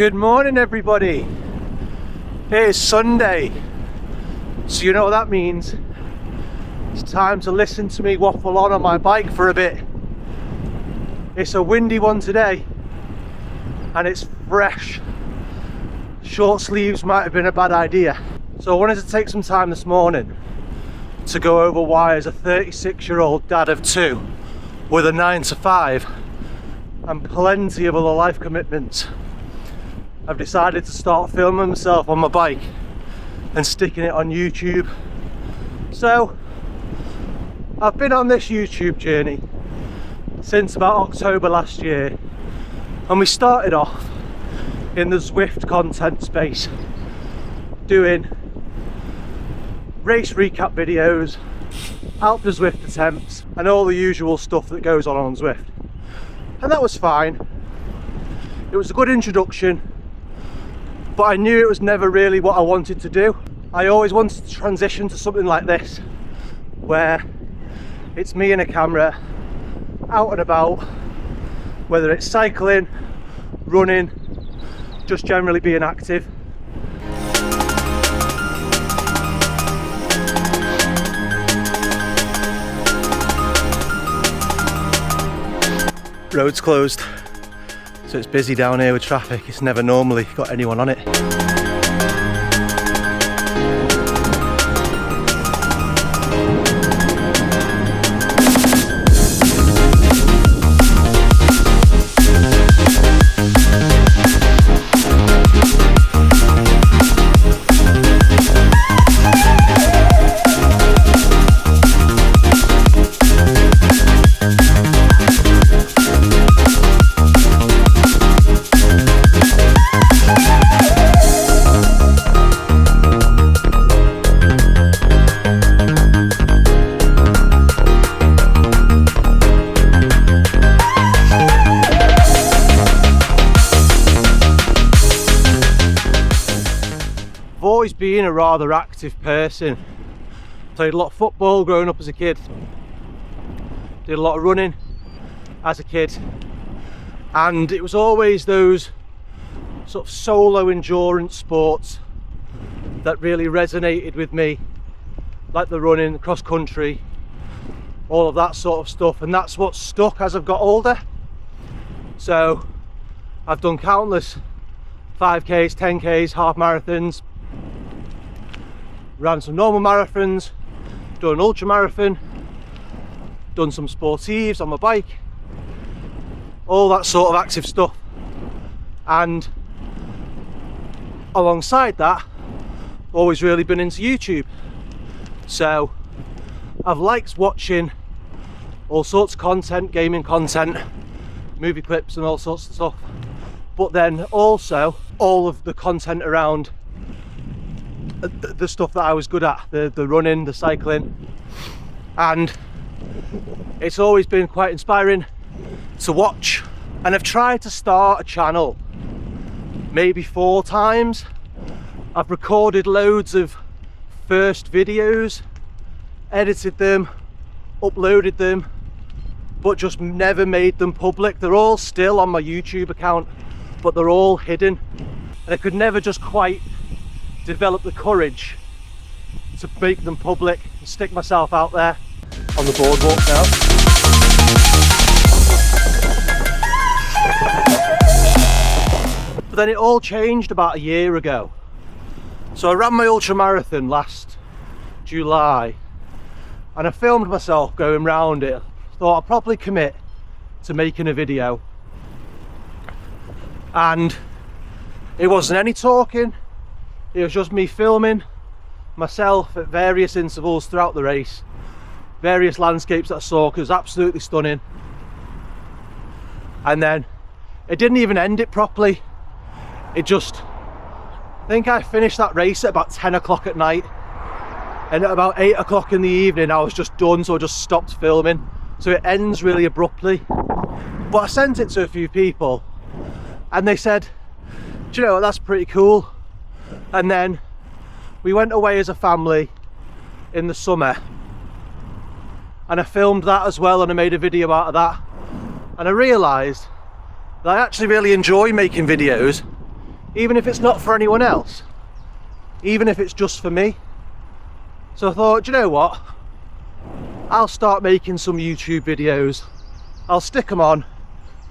Good morning, everybody. It is Sunday, so you know what that means. It's time to listen to me waffle on my bike for a bit. It's a windy one today, and it's fresh. Short sleeves might have been a bad idea. So I wanted to take some time this morning to go over why, as a 36-year-old dad of two with a 9 to 5 and plenty of other life commitments, I've decided to start filming myself on my bike and sticking it on YouTube. So I've been on this YouTube journey since about October last year, and we started off in the Zwift content space, doing race recap videos, Alp to Zwift attempts, and all the usual stuff that goes on Zwift. And that was fine. It was a good introduction, but I knew it was never really what I wanted to do. I always wanted to transition to something like this, where it's me and a camera, out and about, whether it's cycling, running, just generally being active. Road's closed, so it's busy down here with traffic. It's never normally got anyone on it. I've always been a rather active person. Played a lot of football growing up as a kid. Did a lot of running as a kid. And it was always those sort of solo endurance sports that really resonated with me, like the running, the cross country, all of that sort of stuff. And that's what stuck as I've got older. So I've done countless 5Ks, 10Ks, half marathons, ran some normal marathons, done an ultra marathon, done some sportives on my bike, all that sort of active stuff. And alongside that, always really been into YouTube. So I've liked watching all sorts of content, gaming content, movie clips and all sorts of stuff, but then also all of the content around the stuff that I was good at, the running, the cycling. And it's always been quite inspiring to watch. And I've tried to start a channel maybe 4 times. I've recorded loads of first videos, edited them, uploaded them, but just never made them public. They're all still on my YouTube account, but they're all hidden. And I could never just quite develop the courage to make them public and stick myself out there on the boardwalk now. But then it all changed about a year ago. So I ran my ultra marathon last July, and I filmed myself going round it. Thought I'd probably commit to making a video, and it wasn't any talking. It was just me filming myself at various intervals throughout the race, various landscapes that I saw, because it was absolutely stunning. And then it didn't even end it properly. It just, I think I finished that race at about 10 o'clock at night, and at about 8 o'clock in the evening I was just done, so I just stopped filming. So it ends really abruptly. But I sent it to a few people and they said, do you know what, that's pretty cool. And then we went away as a family in the summer, and I filmed that as well, and I made a video out of that. And I realised that I actually really enjoy making videos, even if it's not for anyone else, even if it's just for me. So I thought, do you know what, I'll start making some YouTube videos, I'll stick them on,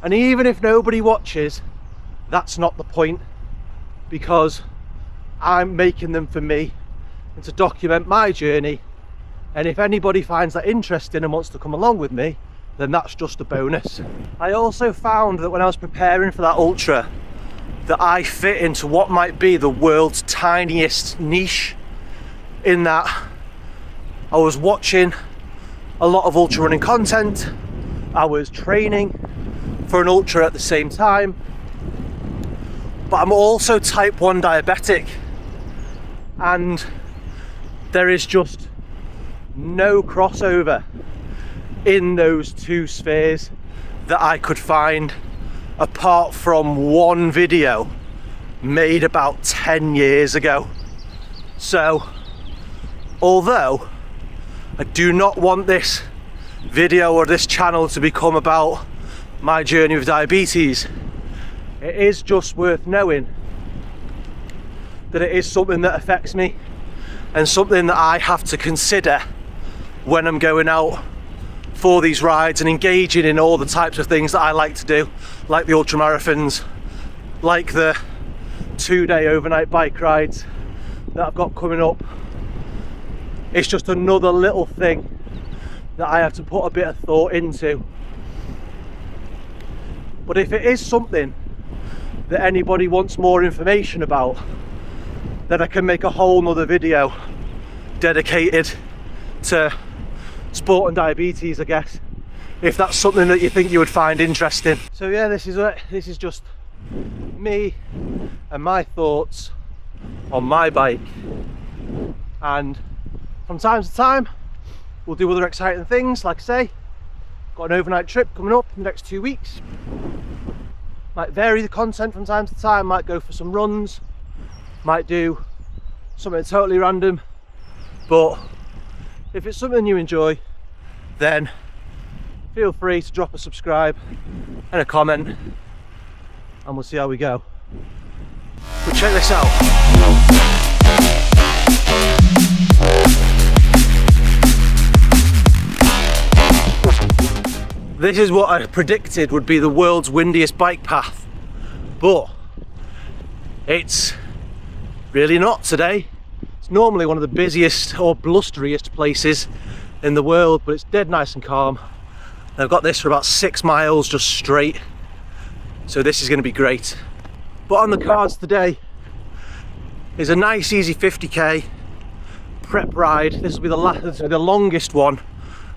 and even if nobody watches, that's not the point, because I'm making them for me and to document my journey. And if anybody finds that interesting and wants to come along with me, then that's just a bonus. I also found that when I was preparing for that ultra, that I fit into what might be the world's tiniest niche, in that I was watching a lot of ultra running content, I was training for an ultra at the same time, but I'm also type 1 diabetic, and there is just no crossover in those two spheres that I could find, apart from one video made about 10 years ago. So although I do not want this video or this channel to become about my journey with diabetes, it is just worth knowing that it is something that affects me and something that I have to consider when I'm going out for these rides and engaging in all the types of things that I like to do, like the ultra marathons, like the 2-day overnight bike rides that I've got coming up. It's just another little thing that I have to put a bit of thought into. But if it is something that anybody wants more information about, then I can make a whole nother video dedicated to sport and diabetes, I guess, if that's something that you think you would find interesting. So yeah, this is it. This is just me and my thoughts on my bike, and from time to time we'll do other exciting things. Like I say, got an overnight trip coming up in the next 2 weeks. Might vary the content from time to time, might go for some runs, might do something totally random, but if it's something you enjoy, then feel free to drop a subscribe and a comment, and we'll see how we go. But check this out. This is what I predicted would be the world's windiest bike path, but it's really not today. It's normally one of the busiest or blusteriest places in the world, but it's dead nice and calm. And I've got this for about 6 miles just straight, so this is going to be great. But on the cards today is a nice easy 50k prep ride. This will be the longest one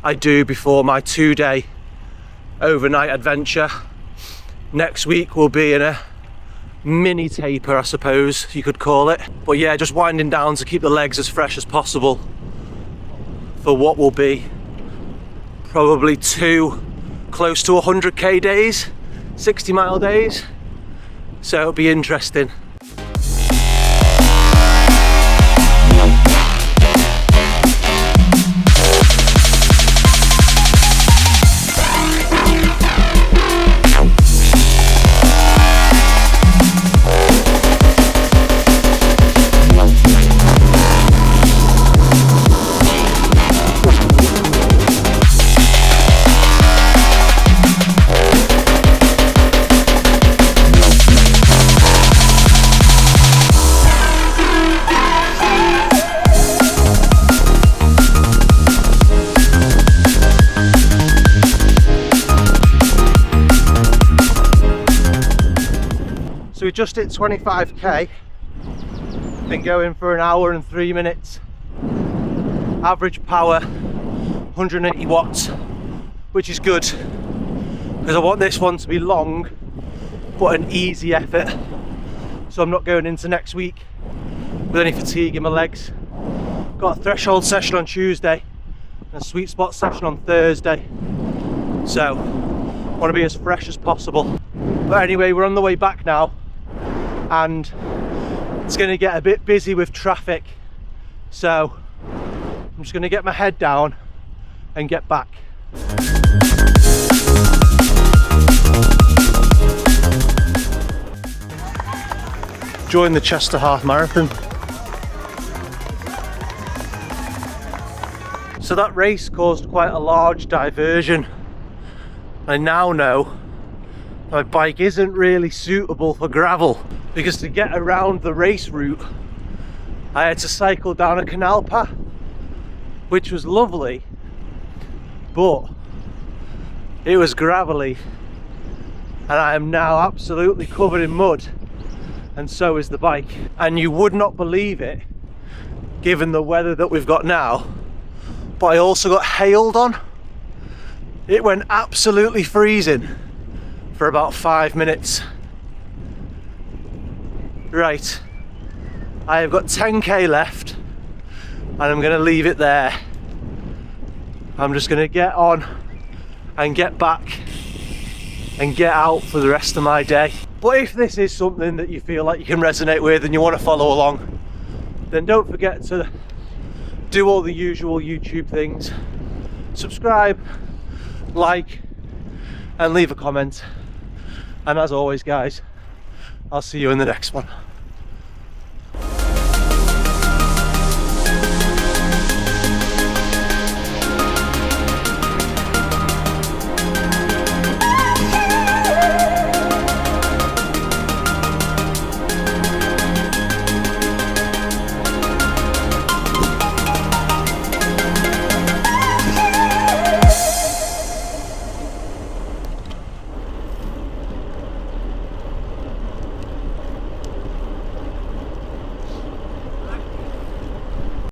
I do before my 2-day overnight adventure. Next week will be in a mini taper, I suppose you could call it. But yeah, just winding down to keep the legs as fresh as possible for what will be probably 2 close to 100k days, 60-mile days. So it'll be interesting. So we just hit 25k, been going for 1 hour and 3 minutes, average power 180 watts, which is good because I want this one to be long but an easy effort, so I'm not going into next week with any fatigue in my legs. Got a threshold session on Tuesday and a sweet spot session on Thursday, so I want to be as fresh as possible. But anyway, we're on the way back now, and it's going to get a bit busy with traffic, so I'm just going to get my head down and get back. join the Chester Half Marathon. So that race caused quite a large diversion. I now know my bike isn't really suitable for gravel, because to get around the race route I had to cycle down a canal path, which was lovely, but it was gravelly and I am now absolutely covered in mud, and so is the bike. And you would not believe it given the weather that we've got now, but I also got hailed on. It went absolutely freezing for about 5 minutes. Right, I have got 10k left and I'm going to leave it there. I'm just going to get on and get back and get out for the rest of my day. But if this is something that you feel like you can resonate with and you want to follow along, then don't forget to do all the usual YouTube things. Subscribe, like, and leave a comment. And as always guys, I'll see you in the next one.